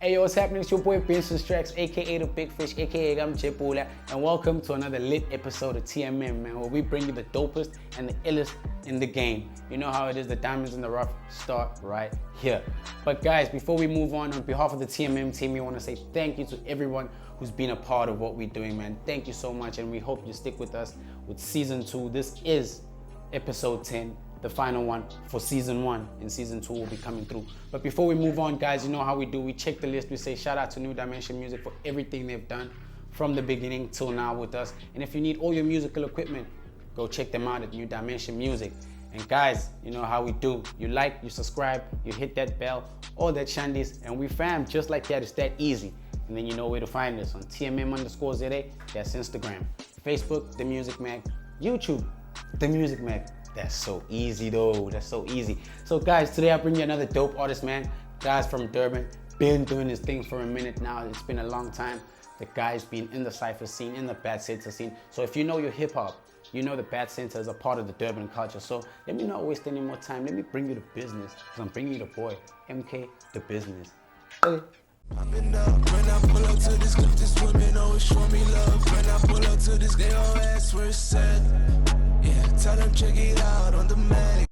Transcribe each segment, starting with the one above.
Hey yo, what's happening? It's your boy Benson Strax, aka the Big Fish, aka I'm Chepula, and welcome to another lit episode of TMM, man, where we bring you the dopest and the illest in the game. You know how it is, the diamonds in the rough start right here. But guys, before we move on behalf of the TMM team, we want to say thank you to everyone who's been a part of what we're doing, man. Thank you so much, and we hope you stick with us with season 2. This is episode 10. The final one for season 1, and season 2 will be coming through. But before we move on, guys, you know how we do. We check the list. We say shout out to New Dimension Music for everything they've done from the beginning till now with us. And if you need all your musical equipment, go check them out at New Dimension Music. And guys, you know how we do. You like, you subscribe, you hit that bell, all that shandies, and we fam just like that. It's that easy. And then you know where to find us on TMM_ZA. That's Instagram, Facebook, The Music Mag, YouTube, The Music Mag. That's so easy though, that's so easy. So guys, today I bring you another dope artist, man. Guys from Durban, been doing his thing for a minute now. It's been a long time. The guy's been in the cypher scene, in the bad center scene. So if you know your hip hop, you know the bad center is a part of the Durban culture. So let me not waste any more time. Let me bring you the business, because I'm bringing you the boy, Mkaydabusiness. Hey. When I pull up to this clip, this women always show me love. When I pull up to this, they all ask where it's at. Yeah, tell them check it out on the mag.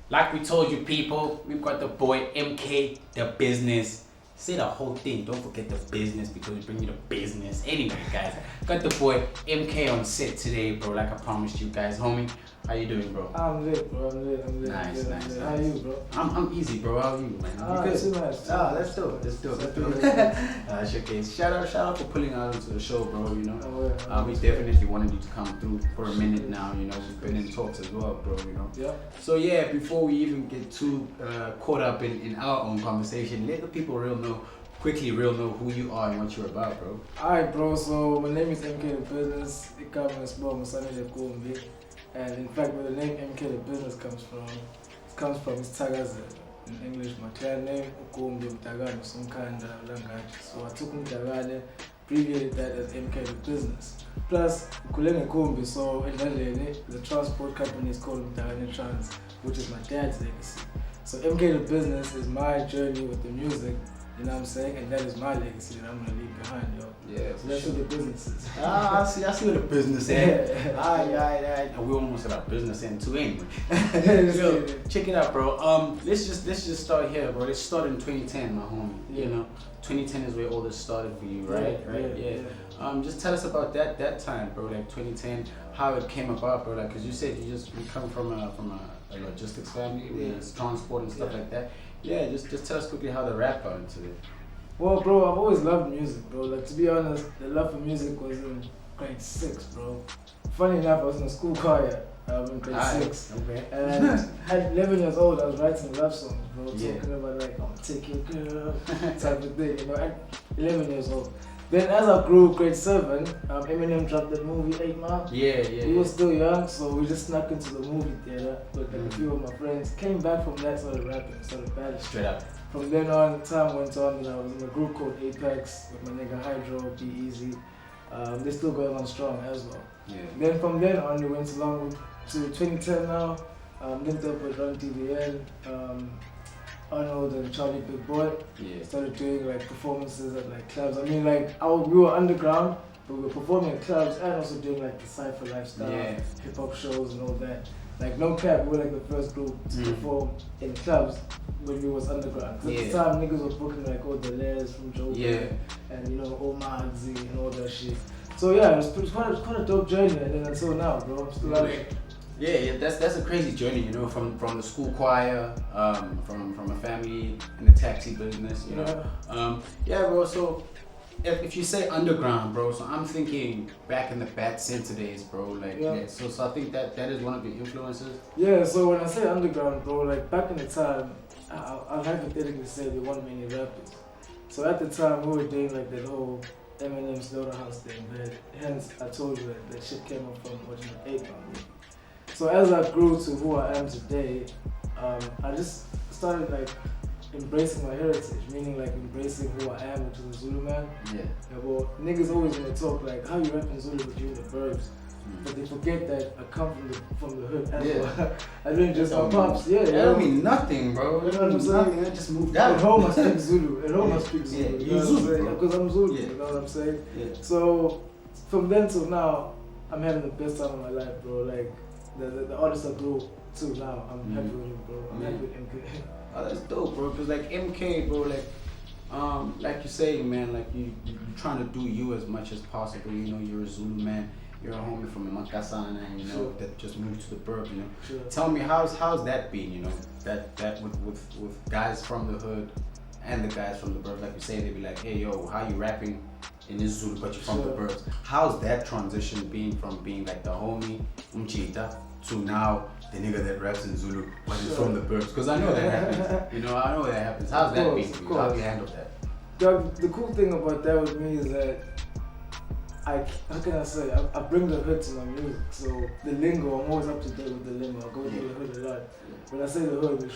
Like we told you people, we've got the boy Mkaydabusiness. Say the whole thing, don't forget the business because we bring you the business. Anyway guys, got the boy MK on set today, bro, like I promised you guys. Homie, how you doing, bro? I'm lit, bro. I'm lit. Nice. How are you, bro? I'm easy, bro. How are you, man? Good. Too much. Let's do it. Okay. Shout out for pulling out into the show, bro. You know, we definitely wanted you to come through for a minute now. You know, we've been in talks as well, bro. You know. Yeah. So yeah, before we even get too caught up in our own conversation, let the people quickly know who you are and what you're about, bro. Alright, bro. So my name is Mkaydabusiness. It comes from and in fact, where the name Mkaydabusiness comes from is Tagaza. In English, my clan name Mtagane, some kind of language. So I took Mtagane, abbreviated that as Mkaydabusiness. Plus, Kulenge Kumbi, so the transport company is called Mtagane Trans, which is my dad's legacy. So Mkaydabusiness is my journey with the music. You know what I'm saying? And that is my legacy that I'm gonna leave behind, yo. Yeah, so that's what the business is. I see what the business is. And we almost at our business end too anyway. Yo, check it out, bro. Let's just start here, bro. Let's start in 2010, my homie. Yeah. You know, 2010 is where all this started for you, right? Yeah. Just tell us about that time, bro. Like 2010, how it came about, bro. Like, cause you said you come from a logistics family with transport and stuff like that. Yeah, just tell us quickly how the rap got into it. Well, bro, I've always loved music, bro. Like, to be honest, the love for music was in grade 6, bro. Funny enough, I was in a school choir in grade 6. Okay. And at 11 years old, I was writing love songs, bro. Talking about, like, I'm taking girl, type of thing, you know, at 11 years old. Then as I grew, grade 7, Eminem dropped that movie 8 Mile. Yeah. We were still young, so we just snuck into the movie theater with like, a few of my friends. Came back from that, started rapping, started battling. Straight up. From then on, time went on, and I was in a group called Apex with my nigga Hydro, Be Easy. They're still going on strong as well. Yeah. Then from then on, we went along to 2010 now. Linked up with Run TVN. Arnold and Charlie Big Boy started doing like performances at like clubs. I mean, like we were underground, but we were performing at clubs and also doing like the cypher lifestyle, hip hop shows and all that. Like no cap, we were like the first group to perform in clubs when we was underground. Cause at the time niggas were booking like all the layers from Joe and you know Omazi and all that shit. So yeah, it was quite a dope journey, and then until now, bro, I'm still out there. Yeah, that's a crazy journey, you know, from the school choir, from a family in the taxi business, you know. Bro. So if you say underground, bro, so I'm thinking back in the bad center days, bro. Like, so I think that is one of the influences. Yeah. So when I say underground, bro, like back in the time, I'll hypothetically say there weren't many rappers. So at the time, we were doing like that whole Eminem Slaughterhouse thing, but hence I told you that shit came up from watching 8 Mile. So as I grew to who I am today, I just started like embracing my heritage, meaning like embracing who I am, which is a Zulu man. Yeah. Well, niggas always want to talk like, how you rapping Zulu with you in the verbs? but they forget that I come from the hood as well. I didn't just my pops. Yeah, that don't mean nothing, bro. You know what I'm saying? I just moved out. At home I speak Zulu. At home I speak Zulu. You Zulu, because I'm Zulu. Yeah. You know what I'm saying? Yeah. So from then till now, I'm having the best time of my life, bro. Like the artist I grew to now, I'm happy with him, bro. I'm happy with MK. Oh, that's dope, bro. Cause like MK, bro, like you say, man, like you're trying to do you as much as possible. You know, you're a Zulu man. You're a homie from Makasana, you know, that just moved to the burg. You know, tell me how's that been? You know, that with guys from the hood and the guys from the burg. Like you say, they be like, hey, yo, how you rapping in this Zulu, but you're from the burbs? How's that transition been from being like the homie Mchita to now the nigga that raps in Zulu, but he's from the burbs? Because I know that happens. You know, I know that happens. How's that been for you? How do you handle that? The cool thing about that with me is that how can I say, I bring the hood to my music. So the lingo, I'm always up to date with the lingo. I go to the hood a lot. When I say the hood,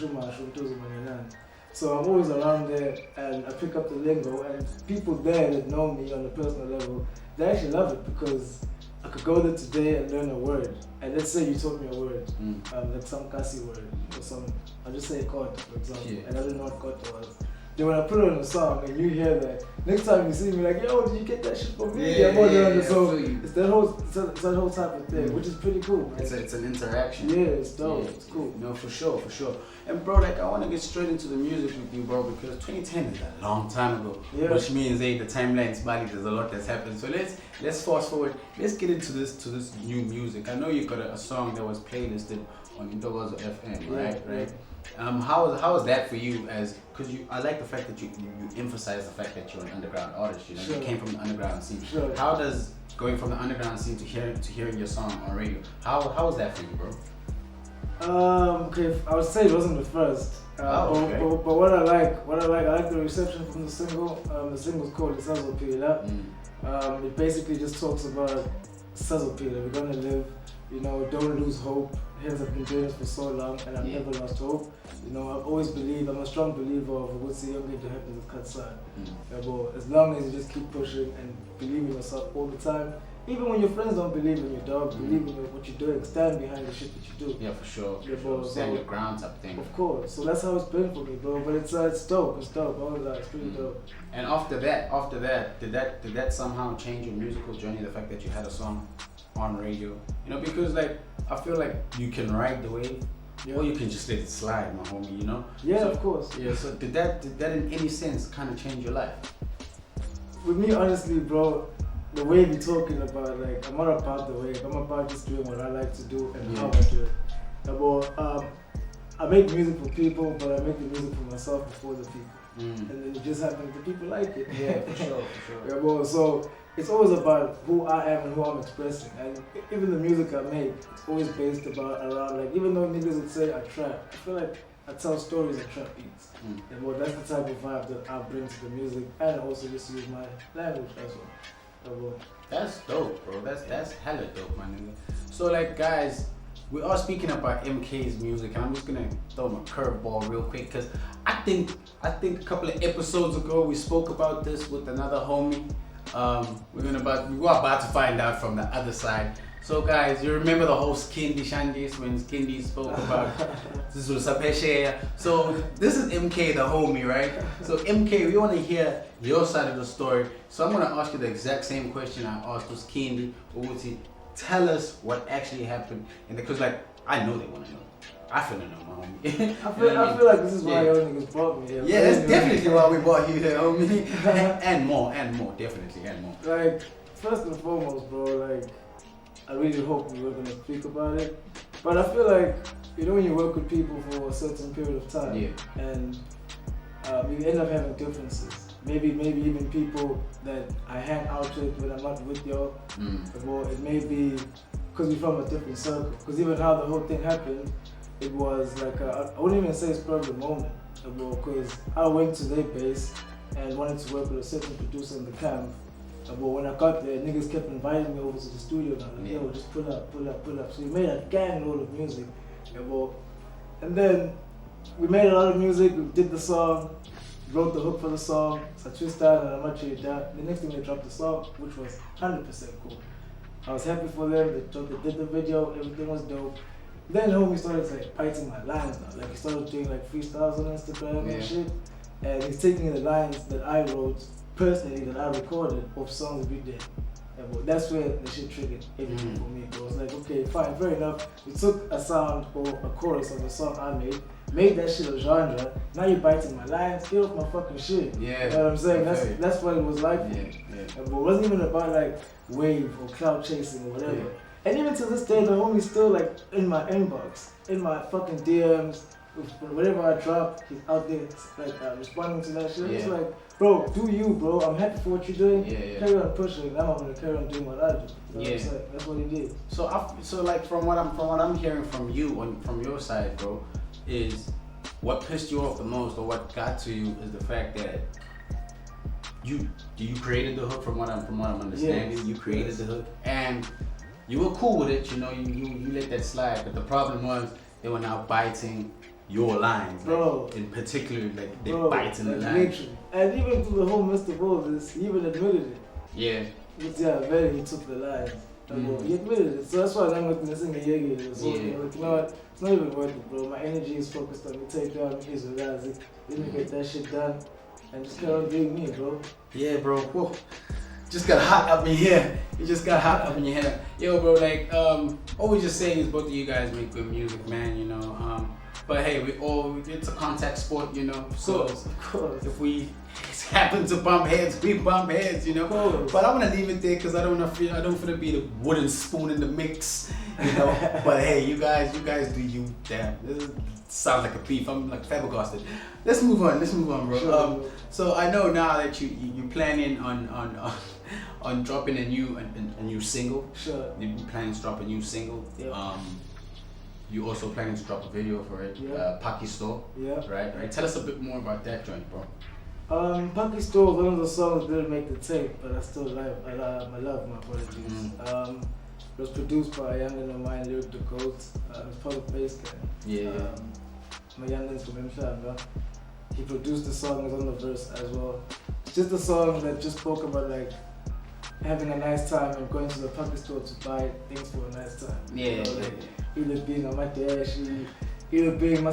so I'm always around there and I pick up the lingo, and people there that know me on a personal level, they actually love it because I could go there today and learn a word. And let's say you taught me a word, like some Kasi word or some, I'll just say Kota, for example, and I don't know what Kota was. Then when I put it on a song and you hear that, next time you see me like, yo, did you get that shit from me? So it's that whole type of thing, which is pretty cool, man. It's an interaction. Yeah, it's dope. It's cool. No, for sure. And bro, like I want to get straight into the music with you, bro, because 2010 is a long time ago, which means the timeline's Bali, there's a lot that's happened. So let's fast forward. Let's get into this new music. I know you got a song that was playlisted on Indogozo FM, right? Right. How is that for you? Because I like the fact that you emphasize the fact that you're an underground artist. You know, you came from the underground scene. How does going from the underground scene to hearing your song on radio? How is that for you, bro? Okay, I would say it wasn't the first. But what I like the reception from the single. The single's called Sazopila. It basically just talks about Sazopila. We're gonna live. You know, don't lose hope. Hence, I've been doing this for so long, and I've never lost hope. You know, I've always believed. I'm a strong believer of what's the young to happen with Katsan. But as long as you just keep pushing and believe in yourself all the time, even when your friends don't believe in your dog, believe in what you're doing, stand behind the shit that you do. Yeah, for sure. Stand your ground type thing. Of course. So that's how it's been for me, bro. But it's dope. It's dope. It's pretty dope. And after that, did that somehow change your musical journey? The fact that you had a song on radio, you know, because like I feel like you can ride the wave, or you can just let it slide, my homie. You know. Yeah, so, of course. Yeah. So did that in any sense kind of change your life? With me, honestly, bro, the wave you're talking about, like I'm not about the wave. I'm about just doing what I like to do and how I do it. I make music for people, but I make the music for myself before the people. And then it just happens the people like it. Yeah, for sure. Yeah, bro. So it's always about who I am and who I'm expressing. And even the music I make, it's always based around, like, even though niggas would say I trap, I feel like I tell stories and trap beats. And well, that's the type of vibe that I bring to the music, and also just use my language as well. That's dope, bro. That's hella dope, my nigga. So like, guys, we are speaking about MK's music, and I'm just gonna throw him a curveball real quick, because I think a couple of episodes ago we spoke about this with another homie. We're about to find out from the other side. So guys, you remember the whole Skindi Shandis when Skindi spoke about this was Sapeshe. So this is MK, the homie, right? So MK, we want to hear your side of the story. So I'm gonna ask you the exact same question I asked to Skindi. Uti, tell us what actually happened, and because like I know they want to know. I feel know, my homie. I feel like this is why y'all niggas brought me here. Yeah, that's definitely why we brought you here, homie. and more, definitely, and more. Like, first and foremost, bro, like, I really hope we were gonna speak about it. But I feel like, you know, when you work with people for a certain period of time, and you end up having differences. Maybe even people that I hang out with when I'm not with y'all. Or it may be because we're from a different circle. Because even how the whole thing happened, it was like, I wouldn't even say spur of the moment. Because I went to their base and wanted to work with a certain producer in the camp. But when I got there, niggas kept inviting me over to the studio now. Like, yo, just pull up. So we made a gang load of music. And then we made a lot of music, we did the song, wrote the hook for the song, so I twist that and I matched it down. The next thing they dropped the song, which was 100% cool. I was happy for them. They did the video. Everything was dope. Then homie started like biting my lines now. Like he started doing like freestyles on Instagram and shit. And he's taking the lines that I wrote personally, that I recorded of songs we did. And that's where the shit triggered everything for me. It was like, okay, fine, fair enough. We took a sound or a chorus of a song I made that shit a genre. Now you're biting my lines, get off my fucking shit. Yeah. You know what I'm saying? That's what it was like. Yeah. But it wasn't even about like wave or cloud chasing or whatever. Yeah. And even to this day, the homie's still like in my inbox, in my fucking DMs. Whatever I drop, he's out there like responding to that shit. It's like, bro, do you, bro? I'm happy for what you're doing. Carry on pushing. Now I'm gonna carry on doing what I do. You know what I'm saying? That's what he did. So like from what I'm hearing from you from your side, bro, is what pissed you off the most or what got to you is the fact that you created the hook from what I'm understanding. Yes. You created the hook and you were cool with it. You know, you let that slide. But the problem was they were now biting your lines, bro. Like, in particular, like they're biting the lines. Literally. And even through the whole Mr. Moses, he even admitted it. Yeah. Very he took the lines. He admitted it. So that's why I'm not missing a yegi. So like, you know what? It's not even worth it, bro. My energy is focused on the takedown, Israel. Let me get that shit done and just carry on being me, bro. Yeah, bro. Whoa. Just got hot up in here. You just got hot up in your head. Yo, bro, like, all we just saying is both of you guys make good music, man, you know. But hey, it's a contact sport, you know. So of course. if we happen to bump heads, we bump heads, you know. But I'm gonna leave it there because I don't want to be the wooden spoon in the mix, you know. But hey, you guys do you. Damn, this sounds like a beef. I'm like flabbergasted. Let's move on, bro. Sure. So I know now that you're planning on dropping a new single. Sure. You're planning to drop a new single. Yep. You also planning to drop a video for it. Paki Store. Yeah. Right. Tell us a bit more about that joint, bro. Paki Store was one of the songs that didn't make the tape, but I still love my apologies. It was produced by a youngin of mine, Lyric the Goat. It's part of Bass Gang. My youngin's from Mkaydabusiness. He produced the song, was on the verse as well. It's just a song that just spoke about like having a nice time and going to the Paki Store to buy things for a nice time. Either being a matashi, either being my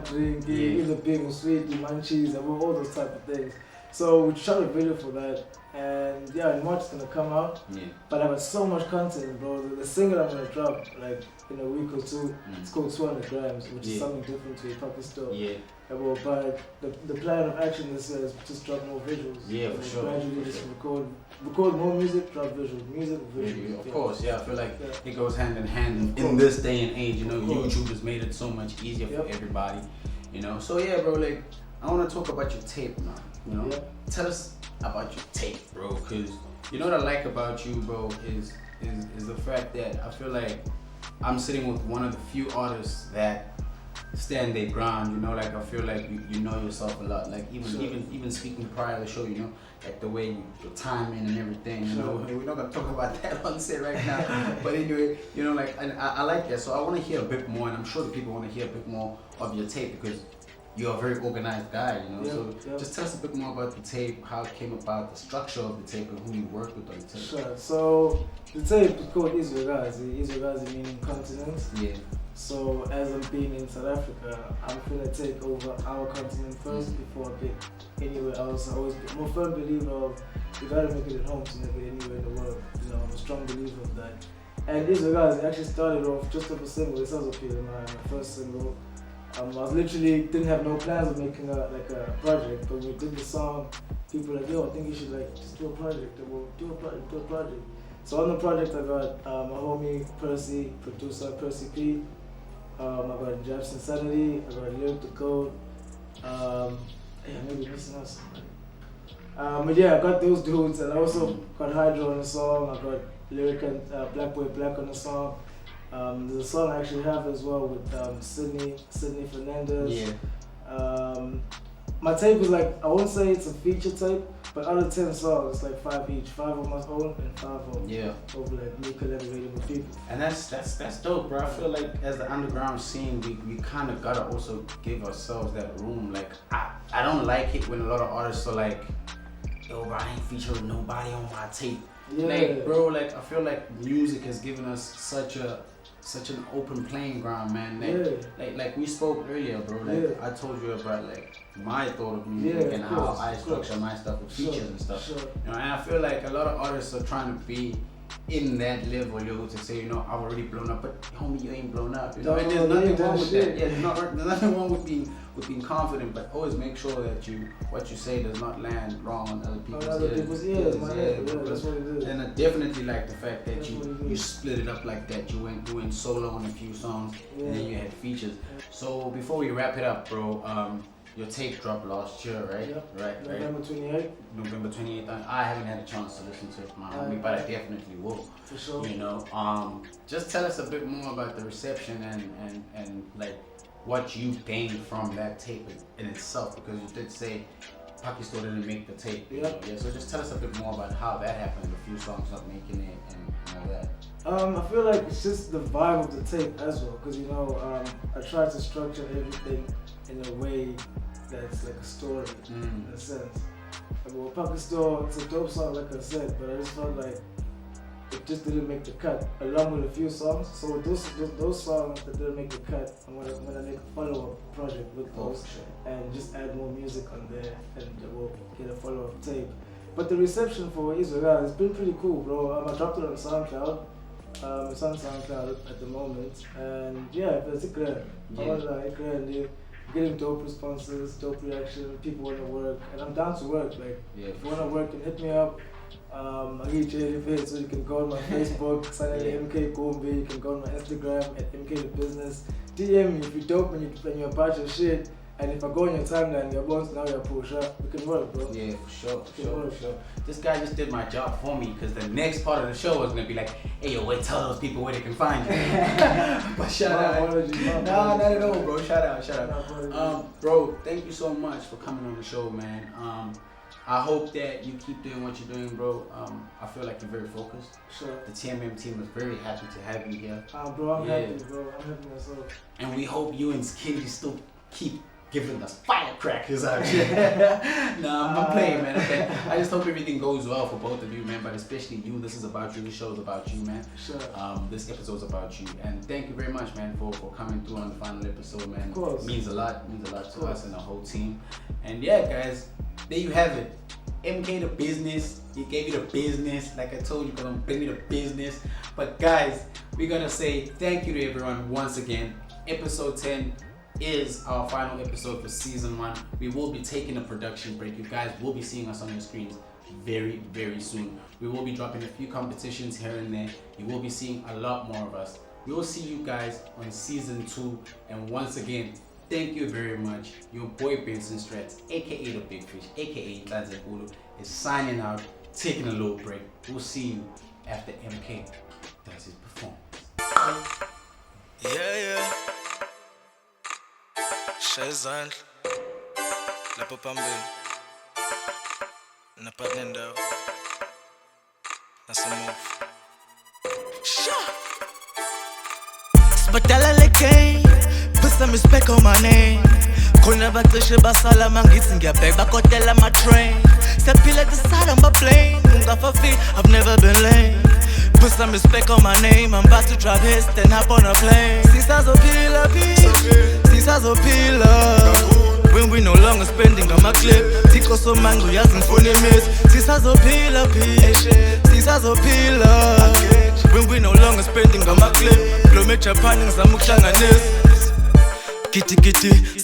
drink, either being sweet, munchies, and all those type of things. So we shot a video for that, and in March it's gonna come out. But I got so much content, bro. The single I'm gonna drop like in a week or two. It's called 200 grams, which is something different to a Paki Store. But the plan of action this year is just drop more visuals. For sure. Gradually just record more music, drop visuals. Music, visuals. Of course, I feel like it goes hand in hand in this day and age. You know, YouTube has made it so much easier for everybody. You know, so bro, like I want to talk about your tape now. You know, tell us about your tape, bro. Cause you know what I like about you, bro, is the fact that I feel like I'm sitting with one of the few artists that stand their ground, you know, like I feel like you know yourself a lot, like even speaking prior to the show, you know, like the way your timing and everything, you know, we're not gonna talk about that on set right now, but anyway, you know, like I like that, so I want to hear a bit more, and I'm sure the people want to hear a bit more of your tape because you're a very organized guy, you know, just tell us a bit more about the tape, how it came about, the structure of the tape, and who you worked with on the tape. Sure, so the tape is called Izwegazi meaning continent. So as I'm being in South Africa, I'm gonna take over our continent first before I pick anywhere else. I always I'm a firm believer of you gotta make it at home to make it anywhere in the world. You know, I'm a strong believer of that. And Izwegazi actually started off just off a single. This was my first single. I was literally didn't have no plans of making a project, but when we did the song, people were like, yo, I think you should like just do a project. And we'll do a project. So on the project, I got my homie Percy, producer Percy P. I got Jefferson Sanity, I got Lyric the Code. Maybe missing out somebody. But I got those dudes, and I also got Hydro on the song. I got Lyric and Black Boy Black on the song. There's a song I actually have as well with Sydney Fernandez. My tape is like, I won't say it's a feature tape, but out of 10 songs, it's like 5 each. 5 of my own and 5 of like me collaborating with people. And that's dope, bro. I feel like as the underground scene, we kind of gotta also give ourselves that room. Like I don't like it when a lot of artists are like, yo, bro, I ain't featuring nobody on my tape. Yeah. Like, bro, like I feel like music has given us such an open playing ground, man. Like we spoke earlier, bro. Like I told you about like my thought of music and how I structure my stuff with features and stuff. Sure. You know, and I feel like a lot of artists are trying to be in that level, to say, you know, I've already blown up, but homie, you ain't blown up. You know, and there's nothing wrong with that. Yeah, there's nothing wrong with being confident, but always make sure that what you say does not land wrong on other people's ears. That's what it is. And I definitely like the fact that you split it up like that. You went solo on a few songs, and then you had features. So before we wrap it up, bro, your tape dropped last year, right? Yep. Right. November 28th. November 28th. I haven't had a chance to listen to it, my homie, but I definitely will. For sure. You know, just tell us a bit more about the reception and like what you gained from that tape in itself, because you did say Pakistan didn't make the tape. You know? Yeah. So just tell us a bit more about how that happened. A few songs not making it and all that. I feel like it's just the vibe of the tape as well, because you know, I tried to structure everything in a way that's like a story in a sense. Well, Pakistan, it's a dope song, like I said, but I just felt like it just didn't make the cut, along with a few songs. So those songs that didn't make the cut, I'm gonna make a follow-up project with those and just add more music on there, and we'll get a follow-up tape. But the reception for Israel has been pretty cool, bro. I dropped it on SoundCloud. It's on SoundCloud at the moment, and yeah, it's a grand. Getting dope responses, dope reaction, people want to work, and I'm down to work. Like, if you want to work, hit me up. I'll get you a so you can go on my Facebook, sign in MK Gombe. You can go on my Instagram at Mkaydabusiness. DM me if you're dope and you're about your shit. And if I go on your timeline, you're born to now you're push up. We can work, bro. Yeah, for sure. This guy just did my job for me, because the next part of the show was gonna be like, hey yo, tell those people where they can find you. But shout out. No, not at all, bro. Shout out. Bro, thank you so much for coming on the show, man. I hope that you keep doing what you're doing, bro. I feel like you're very focused. Sure. The TMM team is very happy to have you here. Bro, I'm happy, bro. I'm happy myself. And we hope you and Skinny still keep giving us firecrackers out here. Nah, I'm playing, man. Okay. I just hope everything goes well for both of you, man. But especially you. This is about you. This show is about you, man. Sure. This episode is about you. And thank you very much, man, for coming through on the final episode, man. Of course. It means a lot. It means a lot to us and the whole team. And yeah, guys, there you have it. Mkaydabusiness. He gave you the business. Like I told you, gonna bring me the business. But guys, we're gonna say thank you to everyone once again. Episode 10 is our final episode for season 1. We will be taking a production break. You guys will be seeing us on your screens very, very soon. We will be dropping a few competitions here and there. You will be seeing a lot more of us. We will see you guys on season 2. And once again, thank you very much. Your boy Benson Strats, aka the Big Fish, aka Ntanzekulu, is signing out, taking a little break. We'll see you after MK does his performance. Yeah. Shazan, lapho phambili, naphana ndawo, nasemove. Sibadala le game, put some respect on my name. Khona bacishe basala mangithi ngiyabheka bakotela ama train. Siyaphila at the side of my plane, ungafa feet, I've never been lame. Put some respect on my name, I'm about to drop hits, then hop on a plane. Sisazophila, when we no longer spending on my clip. Tiko so mango, yazi ngifuna imiss. Sisazophila, when we no longer spending on my clip. Blow me Japan, ngizama ukuhlanganisa. Kiti,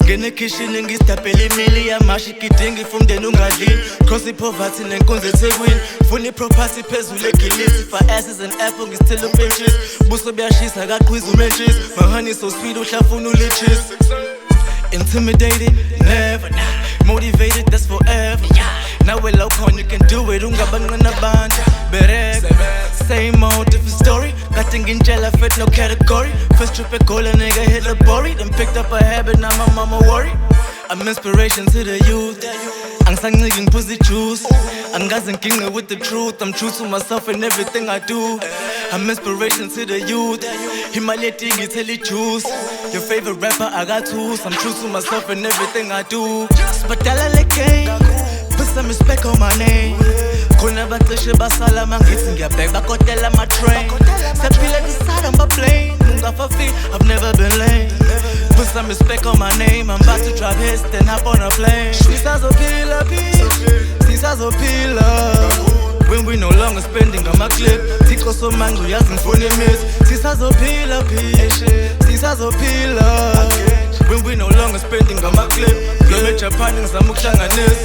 ngene kitchen ngistapela imili yamashi kidingi fumdeni ungadlini. Cross poverty nenkonzo eThekwini. Funa property phezulu egilisi. For asses and apple ngistela benches. Buso buyashisa kaqhwiza umentshisi. My honey so sweet uhlafuna ulichis. Intimidated, never. Motivated, that's forever. Now we're local, you can do it. Ungabanqana abantu. Berek, same old different story. Got in Gingela fit no category. First trip at Gola nigga hit the bori. Then picked up a habit, now my mama worry. I'm inspiration to the youth. Angisangciki pussy juice. Angazi nginqe with the truth. I'm true to myself in everything I do. I'm inspiration to the youth. Himaleti ngithela juice. Your favorite rapper I got tools. I'm true to myself in everything I do. Sibadala le game. Put some respect on my name. khona bacishe basala mangithi ngiyabheka bakotela ama-train siyaphila decide on my plane ungafa fit I've never been lame put some respect on my name I'm about to drop hits then hop on a plane sisazophila when we no longer spending on my clip Tiko so mango yazi ngifuna imiss sisazophila when we no longer spending on my clip Glome Japan ngizama ukuhlanganisa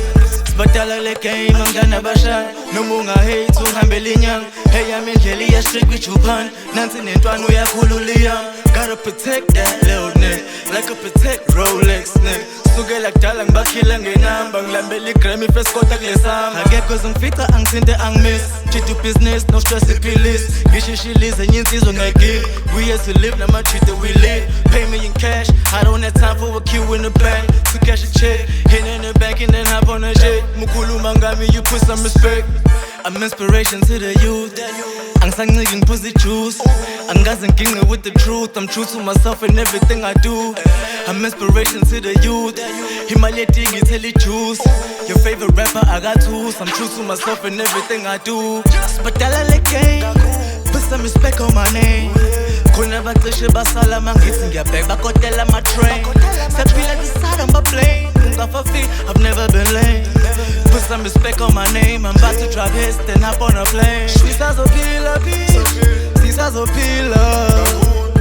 Sibadala le game angana bashaya noma ungahate ungihambela inyanga hey yami indlela iyashika iJapan nansi nentwana uyakhulula iyami gotta protect that little nigga like a protect Rolex nigga sukela kudala ngibakhila ngenamba ngilambela iGrammy first quarter kulesamba akekho zingifika angithinte angimiss chitty business no stress iphilisi ngishishilize enye insizwe ngayigili we here to live nama-treat that we live pay me in cash I don't have time for a queue in the bank to cash a check hit in the bank and then hop on a jet mukhuluma ngami you put some respect I'm inspiration to the youth angisanciki ngiphuza ijuice angikaze nginqe with the truth I'm true to myself in everything I do I'm inspiration to the youth imali yedingi ithela ijuice your favorite rapper I got tools I'm true to myself in everything I do sibadala le game put some respect on my name khona bacishe basala mangithi ngiyabheka bakotela ama-train siyaphila decide on my plane ungafa fit I've never been lame put some respect on my name I'm about to drop hits then hop on a plane sisazophila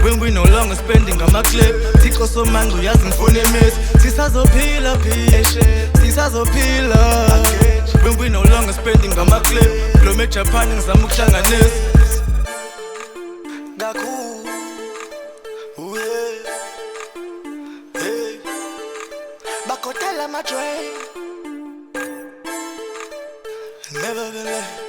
when we no longer spending on my clip Tiko so mango yazi ngifuna imiss sisazophila when we no longer spending on my clip Glome Japan ngizama ukuhlanganisa bakotela my train never been late